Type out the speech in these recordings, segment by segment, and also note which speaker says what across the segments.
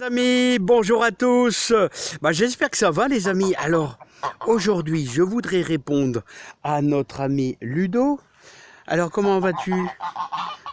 Speaker 1: Amis, bonjour à tous. J'espère que ça va les amis. Alors aujourd'hui je voudrais répondre à notre ami Ludo. Alors comment vas-tu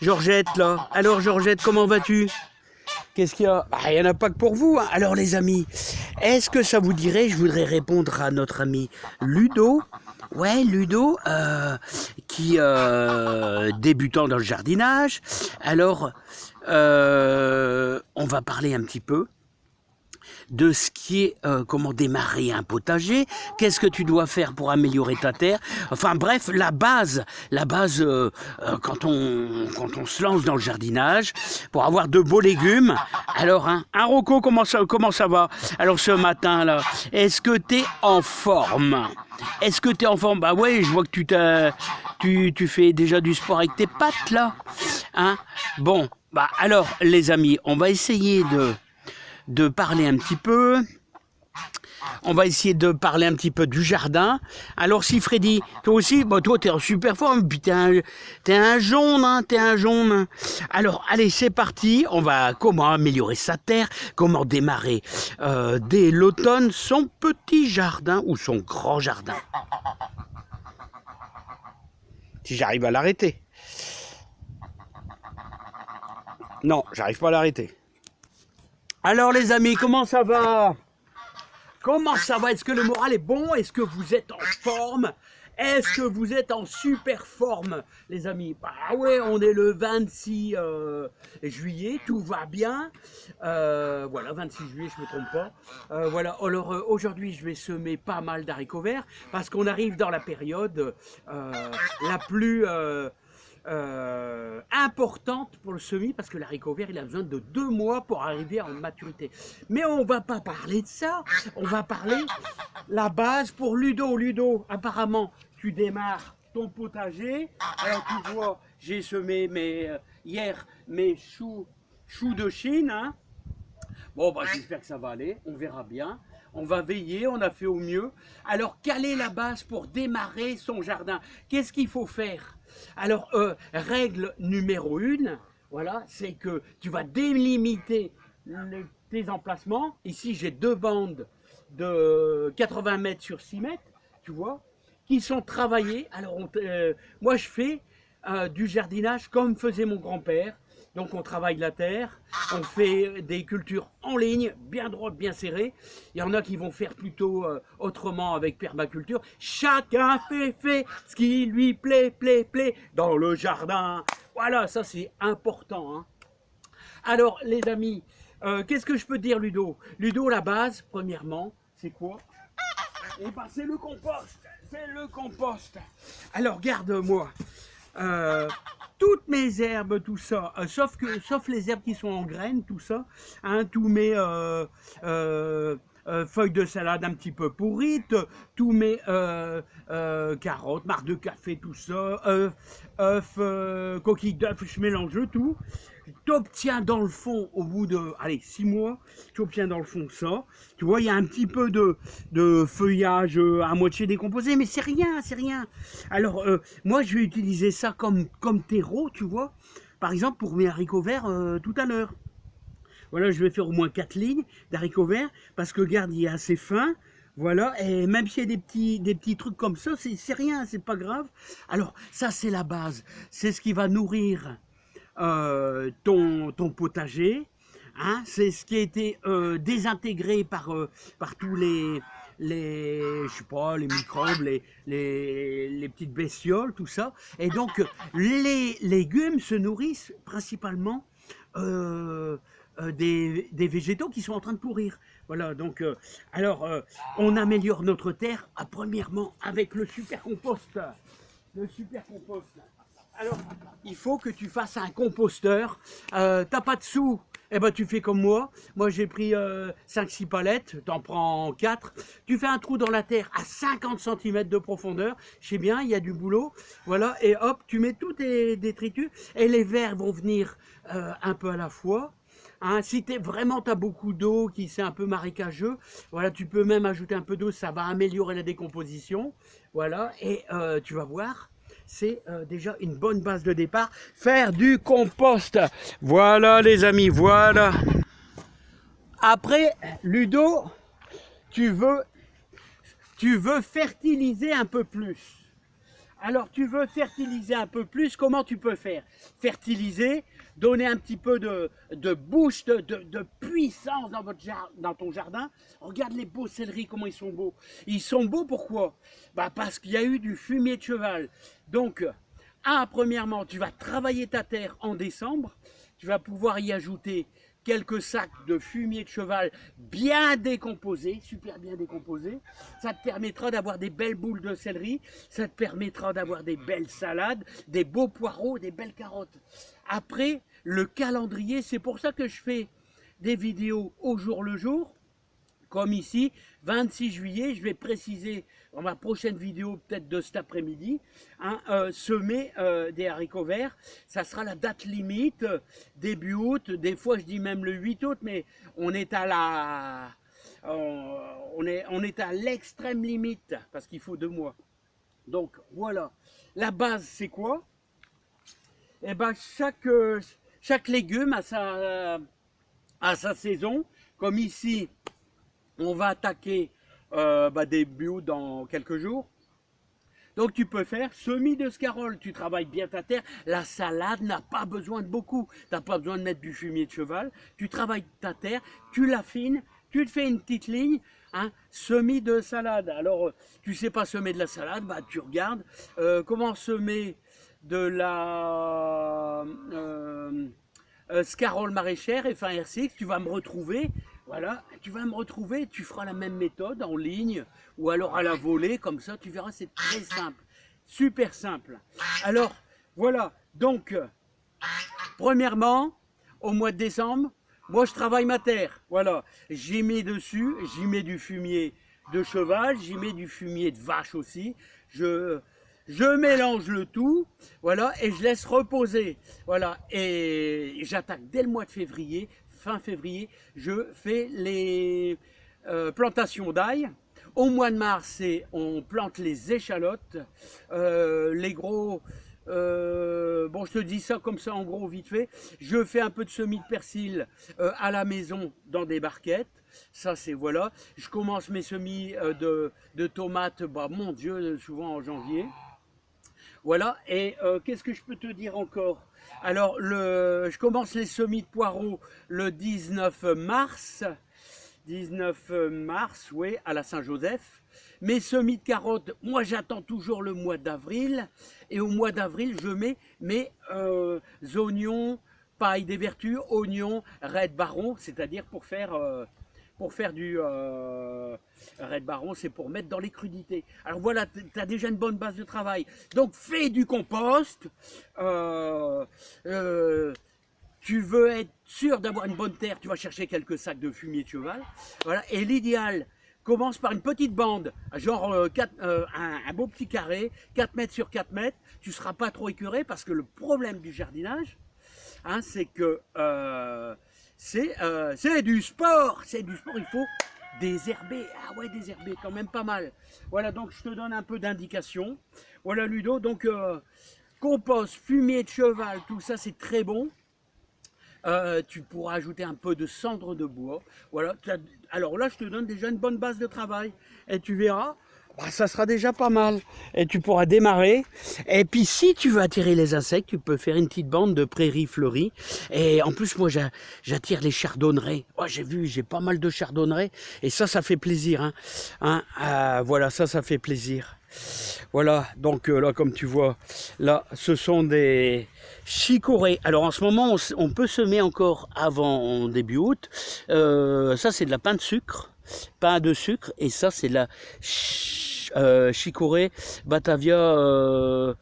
Speaker 1: Georgette là. Alors Georgette, comment vas-tu? Qu'est-ce qu'il y a? Il n'y en a pas que pour vous, hein. Alors les amis, est-ce que ça vous dirait, je voudrais répondre à notre ami Ludo. Ouais, Ludo, qui débutant dans le jardinage. Alors, on va parler un petit peu de ce qui est comment démarrer un potager, qu'est-ce que tu dois faire pour améliorer ta terre, enfin bref, la base quand on se lance dans le jardinage, pour avoir de beaux légumes. Alors, un Rocco, comment ça va? Alors ce matin là, est-ce que tu es en forme? Est-ce que tu es en forme? Bah ouais, je vois que tu fais déjà du sport avec tes pattes là. Hein? Bon, alors les amis, on va essayer de parler un petit peu. On va essayer de parler un petit peu du jardin. Alors si Freddy, toi aussi, toi t'es en super forme, puis t'es un jaune, hein, t'es un jaune. Alors allez, c'est parti, on va comment améliorer sa terre, comment démarrer dès l'automne son petit jardin ou son grand jardin. Si j'arrive à l'arrêter. Non, j'arrive pas à l'arrêter. Alors les amis, comment ça va? Comment ça va? Est-ce que le moral est bon? Est-ce que vous êtes en forme? Est-ce que vous êtes en super forme, les amis? Bah ouais, on est le 26 juillet, tout va bien. Voilà, 26 juillet, je ne me trompe pas. Voilà, alors aujourd'hui, je vais semer pas mal d'haricots verts parce qu'on arrive dans la période la plus... importante pour le semis, parce que l'haricot vert il a besoin de 2 mois pour arriver en maturité. Mais on va pas parler de ça, on va parler la base pour Ludo. Ludo, apparemment tu démarres ton potager. Alors tu vois, j'ai semé hier mes choux de Chine, hein. Bon, j'espère que ça va aller, on verra bien. On va veiller, on a fait au mieux. Alors, quelle est la base pour démarrer son jardin? Qu'est-ce qu'il faut faire? Alors, règle numéro 1, voilà, c'est que tu vas délimiter tes emplacements. Ici, j'ai 2 bandes de 80 mètres sur 6 mètres, tu vois, qui sont travaillées. Alors, moi, je fais du jardinage comme faisait mon grand-père. Donc on travaille la terre, on fait des cultures en ligne, bien droites, bien serrées. Il y en a qui vont faire plutôt autrement avec permaculture. Chacun fait ce qui lui plaît dans le jardin. Voilà, ça c'est important, hein. Alors les amis, qu'est-ce que je peux dire Ludo? Ludo, la base, premièrement, c'est quoi? Eh ben, c'est le compost. C'est le compost. Alors garde-moi. Toutes mes herbes, tout ça, sauf les herbes qui sont en graines, tout ça, hein, tous mes feuilles de salade un petit peu pourrites, tous mes carottes, marc de café, tout ça, œufs, coquilles d'œufs, je mélange tout. T'obtiens dans le fond, au bout de 6 mois, tu obtiens dans le fond ça. Tu vois, il y a un petit peu de feuillage à moitié décomposé, mais c'est rien, c'est rien. Alors, moi, je vais utiliser ça comme terreau, tu vois. Par exemple, pour mes haricots verts tout à l'heure. Voilà, je vais faire au moins 4 lignes d'haricots verts, parce que, regarde, il est assez fin. Voilà, et même s'il y a des petits trucs comme ça, c'est rien, c'est pas grave. Alors, ça, c'est la base. C'est ce qui va nourrir ton potager, hein, c'est ce qui a été désintégré par tous je sais pas, les microbes, les petites bestioles, tout ça. Et donc les légumes se nourrissent principalement des végétaux qui sont en train de pourrir. Voilà, donc on améliore notre terre premièrement avec le super compost. Le super compost. Alors, il faut que tu fasses un composteur. T'as pas de sous, eh ben tu fais comme moi. Moi j'ai pris 5-6 palettes, t'en prends 4. Tu fais un trou dans la terre à 50 cm de profondeur. Je sais bien, il y a du boulot. Voilà, et hop, tu mets tous tes détritus. Et les vers vont venir un peu à la fois. Hein, si t'as beaucoup d'eau, qui c'est un peu marécageux, voilà, tu peux même ajouter un peu d'eau, ça va améliorer la décomposition. Voilà, et tu vas voir. C'est déjà une bonne base de départ. Faire du compost. Voilà les amis, voilà. Après, Ludo, tu veux fertiliser un peu plus. Alors, tu veux fertiliser un peu plus, comment tu peux faire? Fertiliser, donner un petit peu de boost, de puissance dans ton jardin. Regarde les beaux céleris, comment ils sont beaux. Ils sont beaux pourquoi? Parce qu'il y a eu du fumier de cheval. Donc, premièrement, tu vas travailler ta terre en décembre. Tu vas pouvoir y ajouter quelques sacs de fumier de cheval bien décomposés, super bien décomposés. Ça te permettra d'avoir des belles boules de céleri, ça te permettra d'avoir des belles salades, des beaux poireaux, des belles carottes. Après, le calendrier, c'est pour ça que je fais des vidéos au jour le jour. Comme ici, 26 juillet, je vais préciser dans ma prochaine vidéo, peut-être de cet après-midi, semer des haricots verts. Ça sera la date limite, début août. Des fois, je dis même le 8 août, mais on est à l'extrême limite, parce qu'il faut 2 mois. Donc, voilà. La base, c'est quoi? Eh ben, chaque légume a sa saison. Comme ici, on va attaquer début août dans quelques jours. Donc tu peux faire semis de scarole, tu travailles bien ta terre. La salade n'a pas besoin de beaucoup. Tu n'as pas besoin de mettre du fumier de cheval. Tu travailles ta terre, tu l'affines, tu te fais une petite ligne, semis de salade. Alors tu sais pas semer de la salade, tu regardes comment semer de la scarole maraîchère et fin R6, tu vas me retrouver. Voilà, tu vas me retrouver, tu feras la même méthode en ligne ou alors à la volée, comme ça, tu verras, c'est très simple, super simple. Alors, voilà, donc, premièrement, au mois de décembre, moi je travaille ma terre, voilà, j'y mets dessus, j'y mets du fumier de cheval, j'y mets du fumier de vache aussi, je mélange le tout, voilà, et je laisse reposer, voilà, et j'attaque dès le mois de février. Fin février, je fais les plantations d'ail. Au mois de mars, on plante les échalotes, les gros. Bon, je te dis ça comme ça en gros vite fait. Je fais un peu de semis de persil à la maison dans des barquettes. Ça, c'est voilà. Je commence mes semis de tomates, mon Dieu, souvent en janvier. Voilà, et qu'est-ce que je peux te dire encore? Alors, je commence les semis de poireaux le 19 mars. 19 mars, oui, à la Saint-Joseph. Mes semis de carottes, moi j'attends toujours le mois d'avril. Et au mois d'avril, je mets mes oignons, paille des vertus, oignons, Red Baron, c'est-à-dire pour faire du Red Baron, c'est pour mettre dans les crudités. Alors voilà, tu as déjà une bonne base de travail. Donc fais du compost. Tu veux être sûr d'avoir une bonne terre, tu vas chercher quelques sacs de fumier de cheval. Voilà. Et l'idéal, commence par une petite bande, genre un beau petit carré, 4 mètres sur 4 mètres. Tu ne seras pas trop écœuré parce que le problème du jardinage, c'est que c'est du sport, il faut désherber. Ah ouais, désherber, quand même pas mal. Voilà, donc je te donne un peu d'indication. Voilà Ludo, donc compost, fumier de cheval, tout ça c'est très bon. Tu pourras ajouter un peu de cendre de bois. Voilà. Alors là, je te donne déjà une bonne base de travail. Et tu verras, ça sera déjà pas mal. Et tu pourras démarrer. Et puis, si tu veux attirer les insectes, tu peux faire une petite bande de prairies fleuries. Et en plus, moi, j'attire les chardonnerets. Oh, j'ai pas mal de chardonnerets. Et ça fait plaisir. Voilà, ça fait plaisir. Voilà, donc là, comme tu vois, là, ce sont des chicorées. Alors, en ce moment, on peut semer encore en début août. Ça, c'est de la pain de sucre. Et ça, c'est de la chicorée Batavia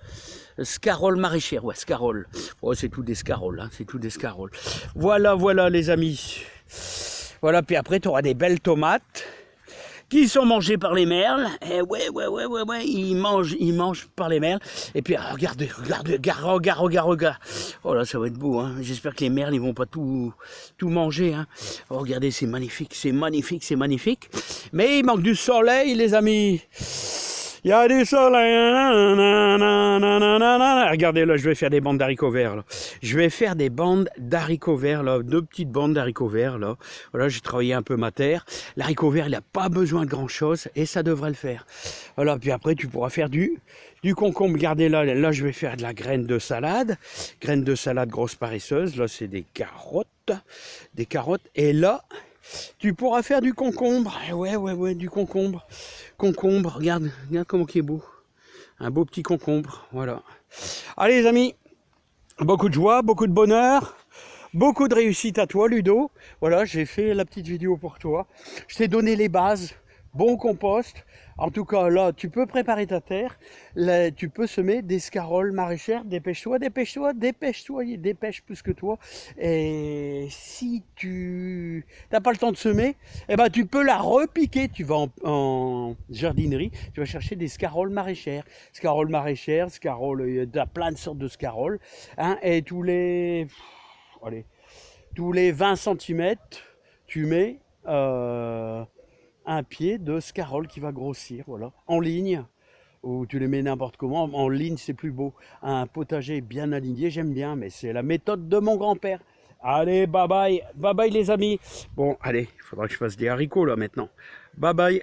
Speaker 1: scarole maraîchère. Ouais, scarole. Oh, c'est tout des scaroles. C'est tout des scaroles. Voilà, les amis. Voilà, puis après, tu auras des belles tomates qui sont mangés par les merles. Et ouais, ils mangent par les merles. Et puis, regarde. Oh là, ça va être beau, hein. J'espère que les merles, ils vont pas tout manger, hein. Oh, regardez, c'est magnifique. Mais il manque du soleil, les amis. Il y a du soleil. Regardez là, je vais faire des bandes d'haricots verts. Là. Je vais faire des bandes d'haricots verts, là, 2 petites bandes d'haricots verts. Là. Voilà, j'ai travaillé un peu ma terre. L'haricot vert, il n'a pas besoin de grand chose et ça devrait le faire. Voilà, puis après, tu pourras faire du concombre. Regardez là, là, je vais faire de la graine de salade. Graine de salade grosse paresseuse. Là, c'est des carottes. Des carottes. Et là, tu pourras faire du concombre. Ouais, du concombre. Concombre, regarde comment il est beau. Un beau petit concombre, voilà. Allez les amis, beaucoup de joie, beaucoup de bonheur, beaucoup de réussite à toi Ludo. Voilà, j'ai fait la petite vidéo pour toi. Je t'ai donné les bases, bon compost. En tout cas, là, tu peux préparer ta terre. Là, tu peux semer des scaroles maraîchères. Dépêche-toi, dépêche plus que toi. Et si tu n'as pas le temps de semer, eh ben, tu peux la repiquer. Tu vas en jardinerie, tu vas chercher des scaroles maraîchères. Scaroles, il y a plein de sortes de scaroles. Hein, et tous les 20 centimètres, tu mets... un pied de scarole qui va grossir, voilà, en ligne, ou tu les mets n'importe comment, en ligne c'est plus beau, un potager bien aligné, j'aime bien, mais c'est la méthode de mon grand-père. Allez, bye bye les amis. Bon, allez, il faudra que je fasse des haricots là maintenant. Bye bye.